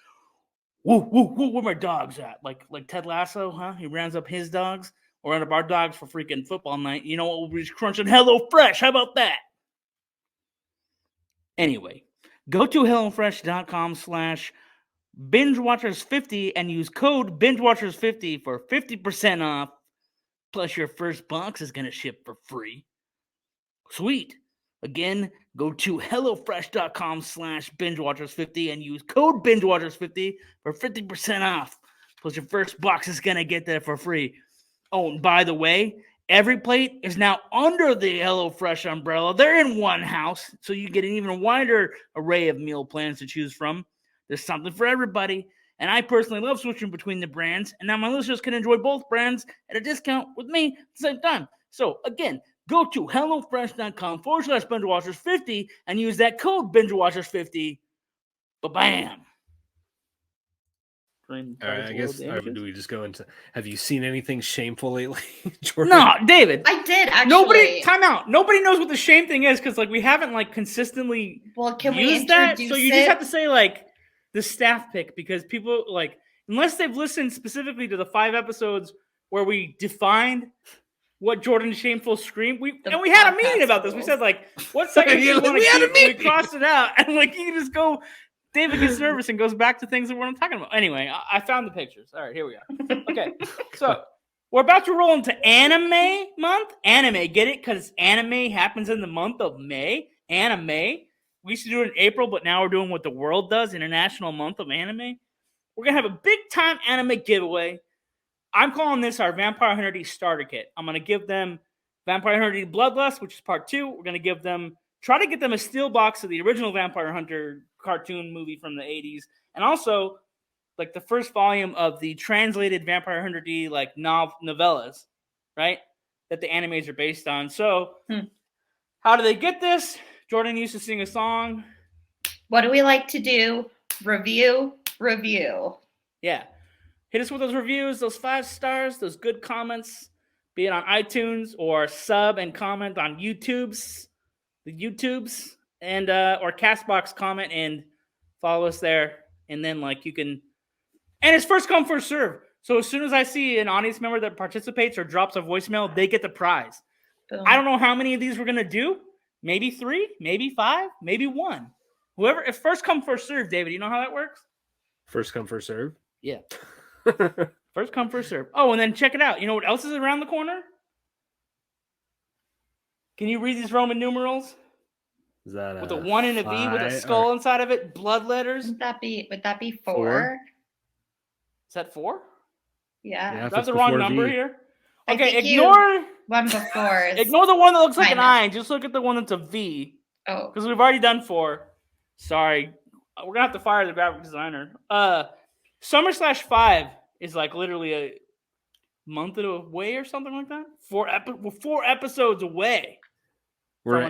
Woo, woo, woo, where my dogs at? Like Ted Lasso, huh? He rounds up his dogs, or round up our dogs for freaking football night. You know what? We'll be just crunching HelloFresh. How about that? Anyway, go to HelloFresh.com/BingeWatchers50 and use code BingeWatchers50 for 50% off. Plus, your first box is going to ship for free. Sweet. Again, go to HelloFresh.com/BingeWatchers50 and use code BingeWatchers50 for 50% off. Plus, your first box is going to get there for free. Oh, and by the way, every plate is now under the HelloFresh umbrella. They're in one house, so you get an even wider array of meal plans to choose from. There's something for everybody. And I personally love switching between the brands. And now my listeners can enjoy both brands at a discount with me at the same time. So, again, go to HelloFresh.com/BingeWatchers50 and use that code BingeWatchers50. Ba-bam. All right, I guess, do we just go into, have you seen anything shameful lately, Jordan? No, David. I did, actually. Time out. Nobody knows what the shame thing is because, like, we haven't, like, consistently can we used that. introduce So you just have to say, like, the staff pick because people, like, unless they've listened specifically to the 5 episodes where we defined what Jordan's shameful scream, we had a meeting about this. We said, like, what second do you want to keep? We crossed it out. And, like, you can just go... David gets nervous and goes back to things that we're not talking about. Anyway, I found the pictures. All right, here we are. Okay, so we're about to roll into anime month. Anime, get it? Because anime happens in the month of May. Anime. We used to do it in April, but now we're doing what the world does, International Month of Anime. We're going to have a big-time anime giveaway. I'm calling this our Vampire Hunter D starter kit. I'm going to give them Vampire Hunter D Bloodlust, which is part 2. We're going to give them, try to get them a steel box of the original Vampire Hunter cartoon movie from the 80s, and also like the first volume of the translated Vampire Hunter D like novellas, right? That the animes are based on. So how do they get this? Jordan used to sing a song. What do we like to do? Review. Yeah. Hit us with those reviews, those 5 stars, those good comments, be it on iTunes or sub and comment on the YouTubes, and or Castbox, comment and follow us there. And then like you can, and it's first come, first serve. So as soon as I see an audience member that participates or drops a voicemail, they get the prize. Boom. I don't know how many of these we're going to do. Maybe 3, maybe 5, maybe 1. Whoever, if first come, first serve, David, you know how that works? First come, first serve? Yeah. First come, first serve. Oh, and then check it out. You know what else is around the corner? Can you read these Roman numerals? Is that with a 1 and a V with a skull inside of it, blood letters? Would that be 4? Is that 4? Yeah. That's the wrong number here. Okay, ignore one before. Ignore the one that looks like an I. Just look at the one that's a V. Oh. Because we've already done 4. Sorry. We're going to have to fire the graphic designer. Summer/5 is like literally a month away or something like that. 4 episodes away. We're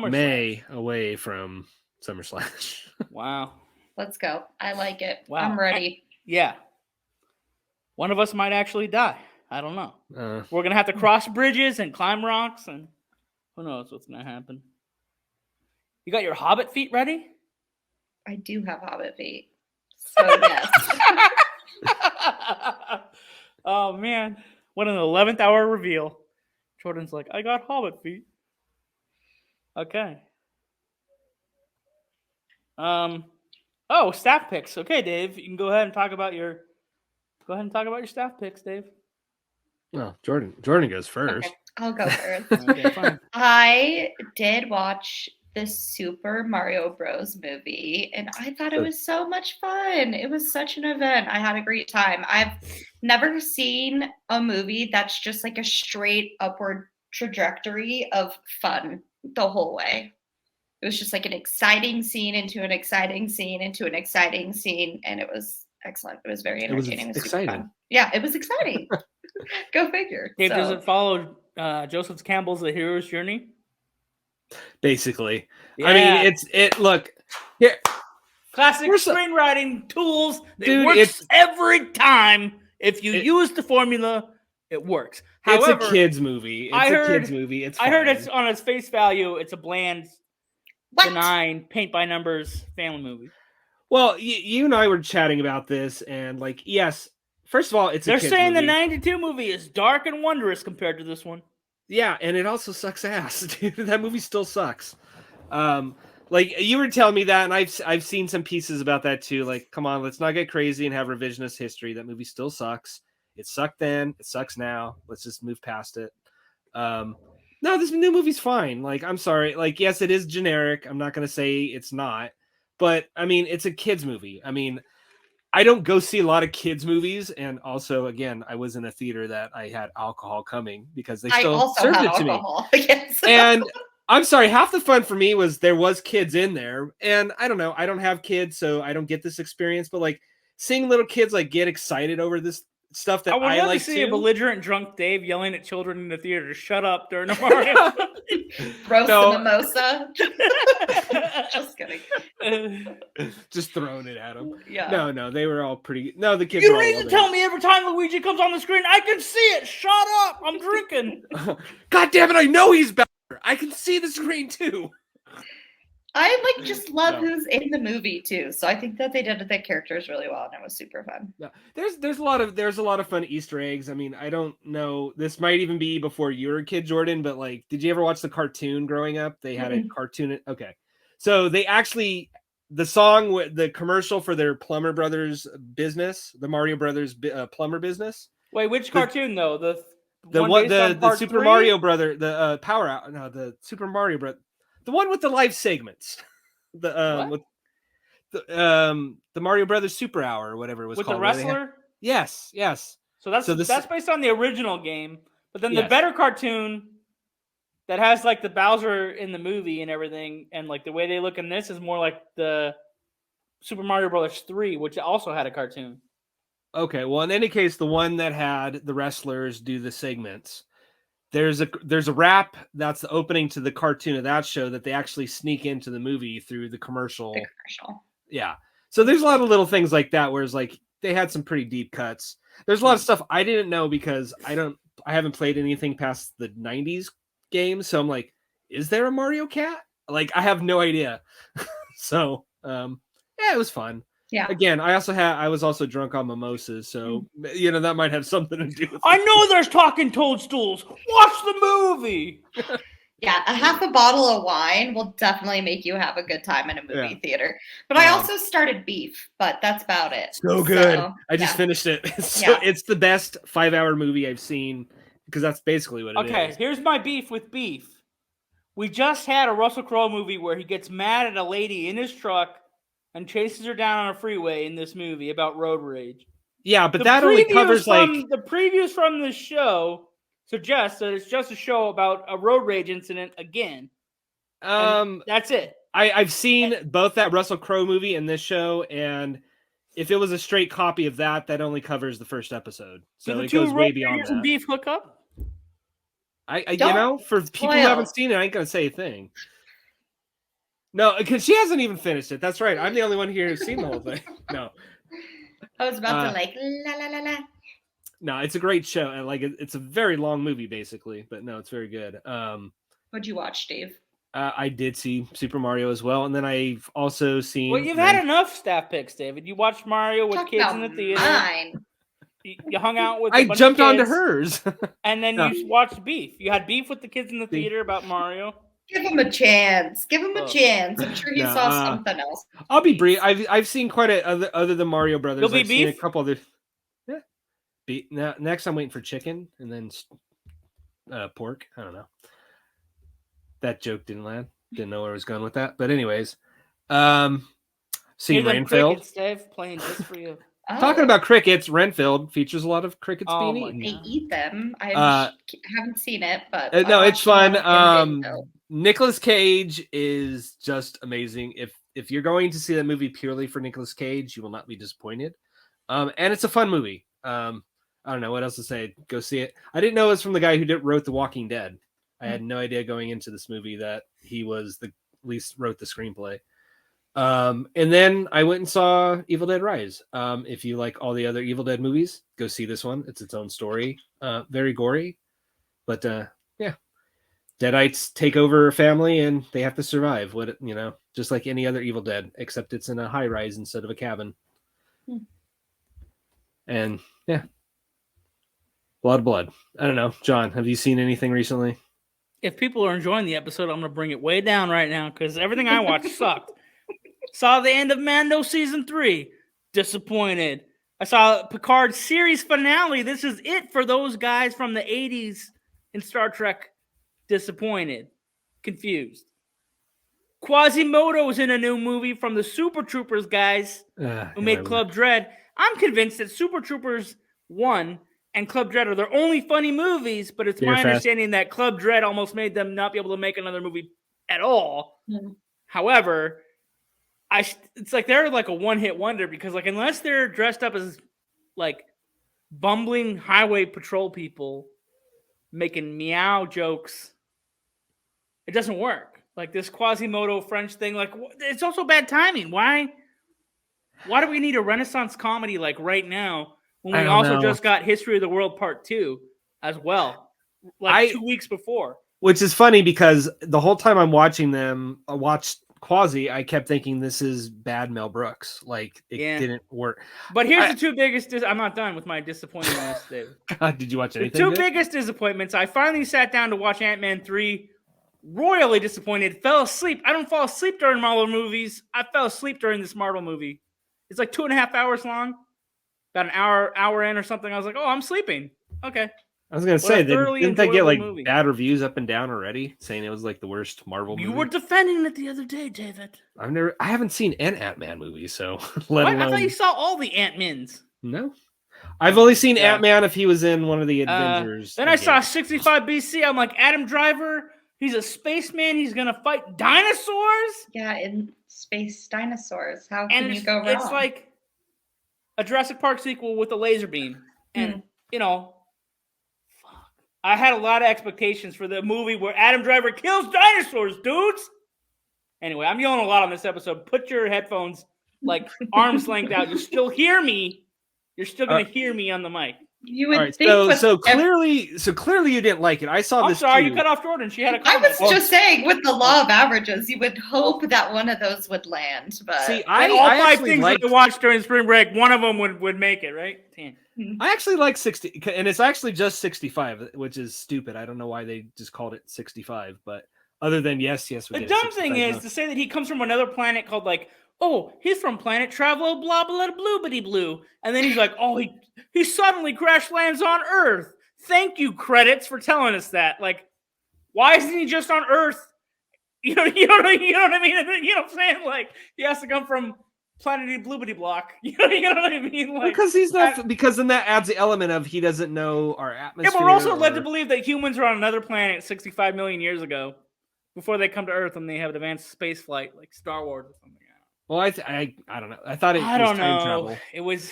May away from Summer Slash. Wow. Let's go. I like it. Wow. I'm ready. Yeah. One of us might actually die. I don't know. We're going to have to cross bridges and climb rocks, and who knows what's going to happen. You got your Hobbit feet ready? I do have Hobbit feet. So, yes. Oh, man. What an 11th hour reveal. Jordan's like, I got Hobbit feet. Okay. Oh, staff picks. Okay, Dave, you can go ahead and talk about your staff picks, Dave. Well, Jordan goes first. Okay, I'll go first. Okay, fine. I did watch the Super Mario Bros. Movie, and I thought it was so much fun. It was such an event. I had a great time. I've never seen a movie that's just like a straight upward trajectory of fun the whole way. It was just like an exciting scene into an exciting scene into an exciting scene, and it was excellent. It was very entertaining. It was exciting. Super fun. Yeah, it was exciting. Go figure. Dave, does it follow Joseph Campbell's The Hero's Journey? Basically. Yeah. I mean, look, here. Classic screenwriting tools. It works every time. If you use the formula, it works. However, it's a kid's movie. It's a kid's movie. It's fine. I heard it's on its face value. It's a bland, benign, paint by numbers family movie. Well, you and I were chatting about this, and like, yes, first of all, they're saying movie. The 92 movie is dark and wondrous compared to this one. Yeah, and it also sucks ass, dude. That movie still sucks. Like you were telling me that, and I've seen some pieces about that too. Like, come on, let's not get crazy and have revisionist history. That movie still sucks. It sucked then. It sucks now. Let's just move past it. No, this new movie's fine. Like, I'm sorry. Like, yes, it is generic. I'm not gonna say it's not, but I mean, it's a kids movie. I mean, I don't go see a lot of kids movies, and also, again, I was in a theater that I had alcohol coming because they still also served had it to me. alcohol. Yes. And I'm sorry, half the fun for me was there was kids in there, and I don't know, I don't have kids, so I don't get this experience, but like seeing little kids like get excited over this stuff that I would I love like to see a too. belligerent drunk Dave yelling at children in the theater to shut up during a Mario. Roast No. the mimosa. Just kidding. Just throwing it at them. Yeah. No, they were all pretty. No, the kids. You were don't all need to loving tell it. me every time Luigi comes on the screen. I can see it. Shut up. I'm drinking. God damn it! I know he's better. I can see the screen too. I like just love No. who's in the movie too. So I think that they did the characters really well, and it was super fun. No, there's a lot of fun Easter eggs. I mean, I don't know. This might even be before you were a kid, Jordan. But like, did you ever watch the cartoon growing up? They had a cartoon. Okay, so they actually the song with the commercial for their Plumber Brothers business, the Mario Brothers plumber business. Wait, which cartoon though? The Super Mario Brother, the Power Out. No, the Super Mario Brother, the one with the live segments. The the Mario Brothers Super Hour or whatever it was with called. the wrestler. Yes. So that's based on the original game, but then the better cartoon that has like the Bowser in the movie and everything, and like the way they look in this is more like the Super Mario Brothers 3, which also had a cartoon. Okay, well, in any case, the one that had the wrestlers do the segments, there's a rap that's the opening to the cartoon of that show that they actually sneak into the movie through the commercial. Yeah, so there's a lot of little things like that where it's like they had some pretty deep cuts. There's a lot of stuff I didn't know because I haven't played anything past the 90s games, so I'm like, is there a Mario Cat? Like, I have no idea. So yeah, it was fun. Yeah. Again, I was also drunk on mimosas, so that might have something to do with it. I know there's talking toadstools. Watch the movie. Yeah, a half a bottle of wine will definitely make you have a good time in a movie theater. But I also started Beef, but that's about it. So good. I just finished it. It's the best 5-hour movie I've seen because that's basically what it is. Okay, here's my beef with Beef. We just had a Russell Crowe movie where he gets mad at a lady in his truck and chases her down on a freeway in this movie about road rage. Yeah, but that only covers the previews from the show suggest that it's just a show about a road rage incident again. And that's it. I've seen both that Russell Crowe movie and this show, and if it was a straight copy of that only covers the first episode. So it goes way beyond that. Beef hook up? For people who haven't seen it, I ain't gonna say a thing. No, because she hasn't even finished it. That's right. I'm the only one here who's seen the whole thing. No. I was about to la la la la. No, it's a great show. And it's a very long movie, basically. But no, it's very good. What'd you watch, Dave? I did see Super Mario as well. And then I've also seen... Well, you've had enough staff picks, David. You watched Mario with kids in the theater. Mine. You hung out with I jumped onto hers. And then you watched Beef. You had beef with the kids in the theater about Mario. Give him a chance. I'm sure he saw something else. I'll be brief. I've seen quite other than Mario Brothers. I've seen a couple other. Yeah. Next, I'm waiting for chicken and then pork. I don't know. That joke didn't land. Didn't know where I was going with that. But anyways, seeing Renfield. Crickets, Dave, playing just for you. Talking about crickets, Renfield features a lot of crickets being eaten. They eat them. I haven't seen it, but no, it's fun. Nicolas Cage is just amazing. If you're going to see that movie purely for Nicolas Cage, you will not be disappointed. And it's a fun movie. I don't know what else to say. Go see it. I didn't know it was from the guy who wrote The Walking Dead. I had no idea going into this movie that he was wrote the screenplay. And then I went and saw Evil Dead Rise. If you like all the other Evil Dead movies, go see this one. It's its own story. Very gory, but yeah. Deadites take over a family and they have to survive. Just like any other Evil Dead, except it's in a high rise instead of a cabin. And yeah, a lot of blood. I don't know, John. Have you seen anything recently? If people are enjoying the episode, I'm gonna bring it way down right now because everything I watched sucked. Saw the end of Mando season 3. Disappointed. I saw Picard series finale. This is it for those guys from the 80s in Star Trek. Disappointed. Confused. Quasimodo's in a new movie from the Super Troopers guys who made Club Dread. I'm convinced that Super Troopers 1 and Club Dread are their only funny movies, but it's my understanding that Club Dread almost made them not be able to make another movie at all. Mm-hmm. However, it's like they're like a one-hit wonder because like unless they're dressed up as like bumbling highway patrol people making meow jokes, it doesn't work. Like this Quasimodo French thing, like it's also bad timing. Why do we need a Renaissance comedy like right now when we also just got History of the World Part 2 as well, like 2 weeks before? Which is funny because the whole time I'm watching them, I watched Quasi, I kept thinking this is bad Mel Brooks. Like it didn't work. But here's the two biggest. I'm not done with my disappointments, David. God, did you watch anything? The two biggest disappointments. I finally sat down to watch Ant-Man 3. Royally disappointed. Fell asleep. I don't fall asleep during Marvel movies. I fell asleep during this Marvel movie. It's like 2.5 hours long. About an hour in or something. I was like, oh, I'm sleeping. Okay. I was gonna say, didn't they get like bad reviews up and down already, saying it was like the worst Marvel movie? You were defending it the other day, David. I haven't seen an Ant-Man movie, so I thought you saw all the Ant-Mans. No, I've only seen Ant-Man if he was in one of the Avengers. Then I saw 65 BC. I'm like, Adam Driver. He's a spaceman. He's gonna fight dinosaurs. Yeah, in space dinosaurs. How can you go wrong? It's like a Jurassic Park sequel with a laser beam, and you know. I had a lot of expectations for the movie where Adam Driver kills dinosaurs, dudes. Anyway, I'm yelling a lot on this episode. Put your headphones like arm's length out. You still hear me. You're still going to hear me on the mic. You would think so clearly you didn't like it. I saw this. I'm sorry, you cut off Jordan. She had a comment. I was just saying, with the law of averages, you would hope that one of those would land. But see, all five things that I watched during spring break, one of them would make it, right? 10. I actually like 60, and it's actually just 65, which is stupid. I don't know why they just called it 65, but other than yes. The dumb thing is to say that he comes from another planet called like, oh, he's from planet Travel, blah blah blue blue, and then he's like, oh, he suddenly crash lands on Earth. Thank you, credits, for telling us that. Like, why isn't he just on Earth? You know what I mean? You know what I'm saying? Like, he has to come from Planety Bloobity Block. You know what I mean? Like, because he's not. Because then that adds the element of he doesn't know our atmosphere. Yeah, but we're also led to believe that humans are on another planet 65 million years ago, before they come to Earth and they have advanced space flight like Star Wars or something. Well, I don't know. I thought it was time travel. It was.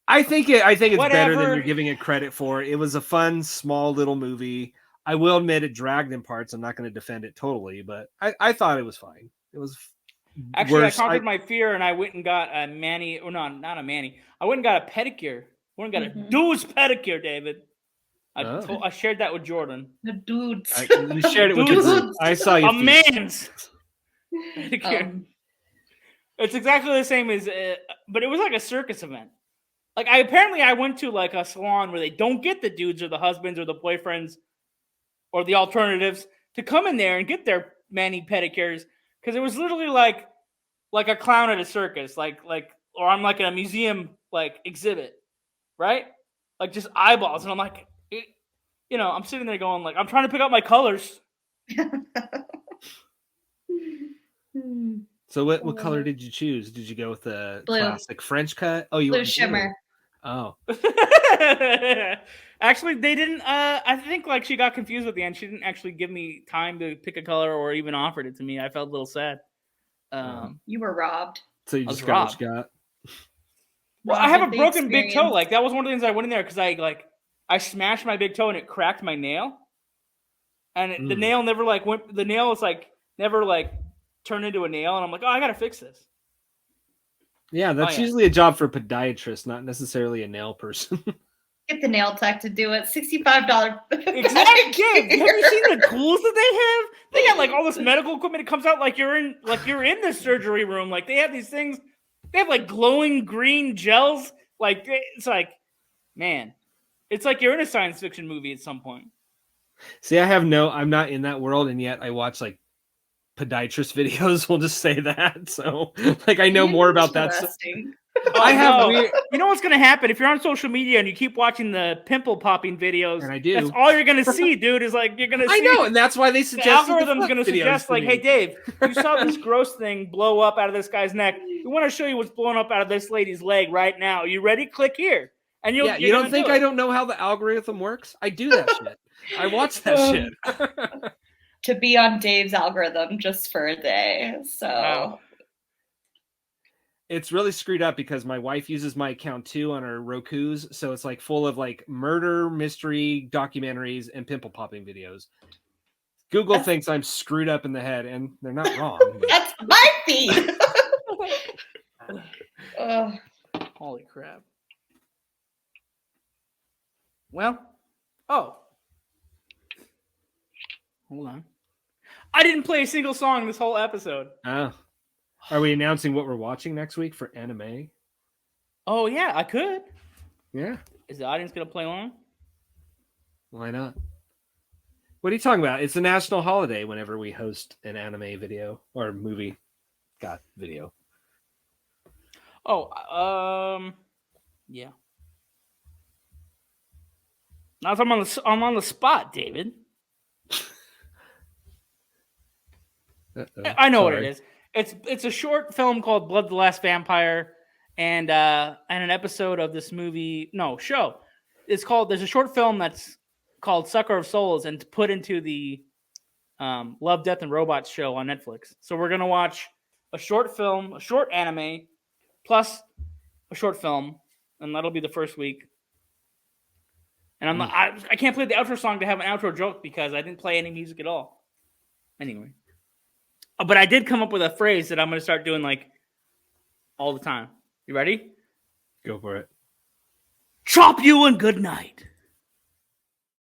I think it's better than you're giving it credit for. It was a fun, small little movie. I will admit it dragged in parts. I'm not going to defend it totally, but I thought it was fine. It was. Actually, worse. I conquered my fear and I went and got a mani, or no, not a mani. I went and got a pedicure. I went and got a dude's pedicure, David. I shared that with Jordan. The dudes. You shared it with dudes. I saw you. A man's pedicure. It's exactly the same as, but it was like a circus event. Like I went to like a salon where they don't get the dudes or the husbands or the boyfriends or the alternatives to come in there and get their mani pedicures. Because it was literally like a clown at a circus, or I'm like in a museum like exhibit, right? Like just eyeballs, and I'm like, I'm sitting there going like, I'm trying to pick out my colors. So what color did you choose? Did you go with the classic French cut? Oh, you blue shimmer. Oh. Actually, they didn't. I think like she got confused at the end. She didn't actually give me time to pick a color or even offered it to me. I felt a little sad. You were robbed. So you just got what you got. Well, I have a broken big toe. Like that was one of the things I went in there because I smashed my big toe and it cracked my nail, and the nail never like went. The nail is like never like turned into a nail, and I'm like, oh, I gotta fix this. Yeah, that's usually a job for a podiatrist, not necessarily a nail person. Get the nail tech to do it. $65. Exactly. Have you seen the tools that they have? They got like all this medical equipment. It comes out like you're in the surgery room. Like they have these things. They have like glowing green gels. Like it's like, man, it's like you're in a science fiction movie at some point. See, I'm not in that world, and yet I watch like podiatrist videos. We'll just say that. So like I know more about that. I have no. weird. You know what's going to happen if you're on social media and you keep watching the pimple popping videos? And I do. That's all you're going to see, dude. Is like you're going to see. I know, and that's why they The suggest algorithm's going to suggest, like, hey, Dave, you saw this gross thing blow up out of this guy's neck. We want to show you what's blowing up out of this lady's leg right now. You ready? Click here. And you don't think I don't know how the algorithm works? I do that shit. I watch that shit. To be on Dave's algorithm just for a day. So Wow. It's really screwed up because my wife uses my account too on her Roku's, so it's like full of like murder mystery documentaries and pimple popping videos. Google thinks I'm screwed up in the head, and they're not wrong. That's my feed. Holy crap. Well, hold on. I didn't play a single song this whole episode. Oh. Are we announcing what we're watching next week for anime? Oh, yeah, I could. Yeah. Is the audience going to play along? Why not? What are you talking about? It's a national holiday whenever we host an anime video or movie. Video. Oh, yeah. Now I'm on the spot, David. I know what it is. It's a short film called Blood the Last Vampire, and an episode of this show. There's a short film that's called Sucker of Souls, and put into the Love, Death, and Robots show on Netflix. So we're gonna watch a short film, a short anime, plus a short film, and that'll be the first week. And I can't play the outro song to have an outro joke because I didn't play any music at all. Anyway. But I did come up with a phrase that I'm going to start doing like all the time. You ready? Go for it. Chop you and good night.